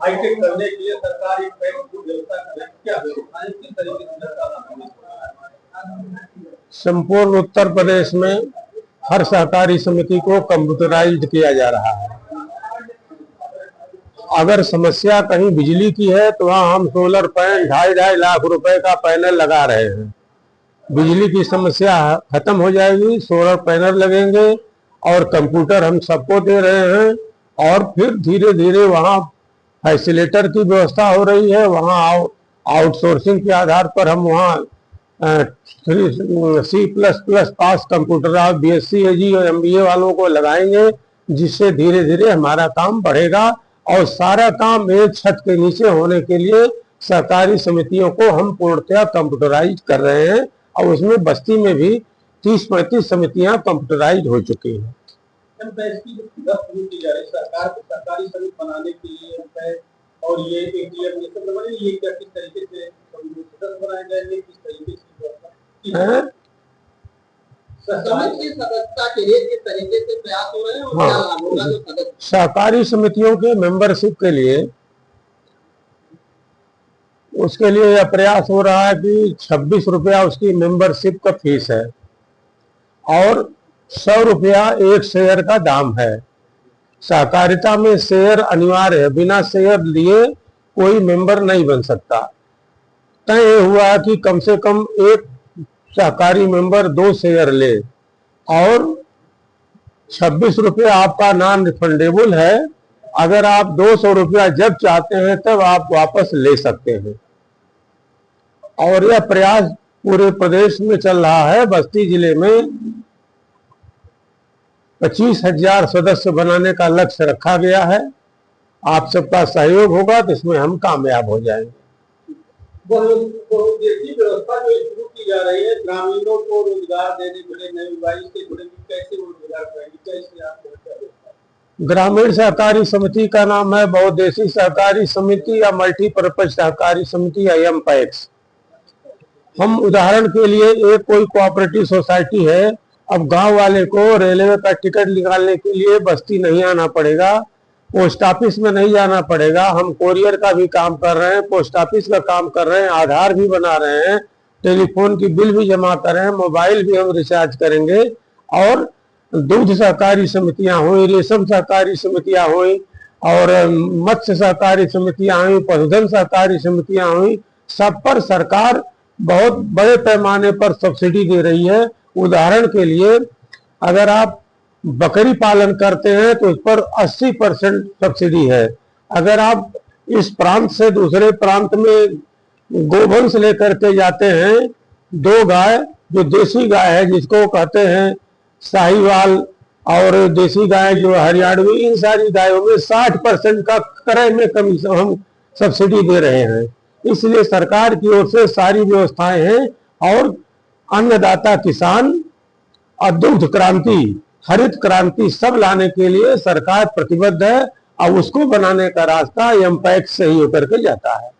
Hi tech करने के लिए सरकार एक व्यवस्था कर रही है, क्या व्यवस्था है, किस तरीके से सरकार? संपूर्ण उत्तर प्रदेश में हर सहकारी समिति को कंप्यूटराइज्ड किया जा रहा है। अगर समस्या कहीं बिजली की है तो वहाँ हम सोलर पैनल 2.5 लाख रुपए का पैनल लगा रहे हैं। बिजली की समस्या खत्म हो जाएगी, सोलर पैनल लगेंगे और कंप्यूटर हम सबको दे रहे हैं। और फिर धीरे धीरे वहाँ फैसिलेटर की व्यवस्था हो रही है, वहाँ आउटसोर्सिंग के आधार पर हम वहाँ C++ पास कंप्यूटर BSc AG और MBA वालों को लगाएंगे, जिससे धीरे धीरे हमारा काम बढ़ेगा। और सारा काम एक छत के नीचे होने के लिए सहकारी समितियों को हम पूर्णतः कंप्यूटराइज कर रहे हैं और उसमें बस्ती में भी 30-35 समितियां कंप्यूटराइज हो चुकी हैं। सरकारी समिति बनाने के लिए और ये क्या किस तरीके से सदस्य बनाए जाएंगे, किस तरीके से सदस्यता के लिए किस तरीके से प्रयास हो रहे हैं और क्या लाभ होगा जो सदस्य? सहकारी समितियों के मेंबरशिप के लिए उसके लिए यह प्रयास हो रहा है कि 26 रुपया उसकी मेंबरशिप का फीस है और 100 रुपया एक शेयर का दाम है। सहकारिता में शेयर अनिवार्य है, बिना शेयर लिए कोई मेंबर नहीं बन सकता। तय हुआ कि कम से कम एक सहकारी मेंबर 2 शेयर ले और 26 रुपये आपका नॉन रिफंडेबल है। अगर आप 200 रुपया जब चाहते हैं तब आप वापस ले सकते हैं। और यह प्रयास पूरे प्रदेश में चल रहा है। बस्ती जिले में 25,000 सदस्य बनाने का लक्ष्य रखा गया है। आप सबका सहयोग होगा तो इसमें हम कामयाब हो जाएंगे। बहुउद्देशीय व्यवस्था जो शुरू की जा रही है, ग्रामीणों को रोजगार देने के लिए, नई मोबाइल से जुड़ेंगे, कैसे वो रोजगार पाएंगे, कैसे आप? ग्रामीण सहकारी समिति का नाम है बहुउद्देशीय सहकारी समिति या मल्टीपर्पज सहकारी समिति या MPEX। हम उदाहरण के लिए एक कोई कोऑपरेटिव सोसाइटी है, अब गांव वाले को रेलवे का टिकट निकालने के लिए बस्ती नहीं आना पड़ेगा, पोस्ट ऑफिस में नहीं जाना पड़ेगा। हम कोरियर का भी काम कर रहे हैं, पोस्ट ऑफिस का काम कर रहे हैं, आधार भी बना रहे हैं, टेलीफोन की बिल भी जमा कर रहे हैं, मोबाइल भी हम रिचार्ज करेंगे। और दूध सहकारी समितियां हुई, रेशम सहकारी समितियां हुई और मत्स्य सहकारी समितियां हुई, पशुधन सहकारी समितियां हुई, सब पर सरकार बहुत बड़े पैमाने पर सब्सिडी दे रही है। उदाहरण के लिए अगर आप बकरी पालन करते हैं तो उस पर 80% सब्सिडी है। अगर आप इस प्रांत से दूसरे प्रांत में गोवंश लेकर के जाते हैं, 2 गाय जो देसी गाय है जिसको कहते हैं साहिवाल और देसी गाय जो हरियाणवी, इन सारी गायों में 60% का क्रय में कमी हम सब्सिडी दे रहे हैं। इसलिए सरकार की ओर से सारी व्यवस्थाएं हैं और अन्नदाता किसान और दुग्ध क्रांति, हरित क्रांति सब लाने के लिए सरकार प्रतिबद्ध है और उसको बनाने का रास्ता MPEX से ही होकर के जाता है।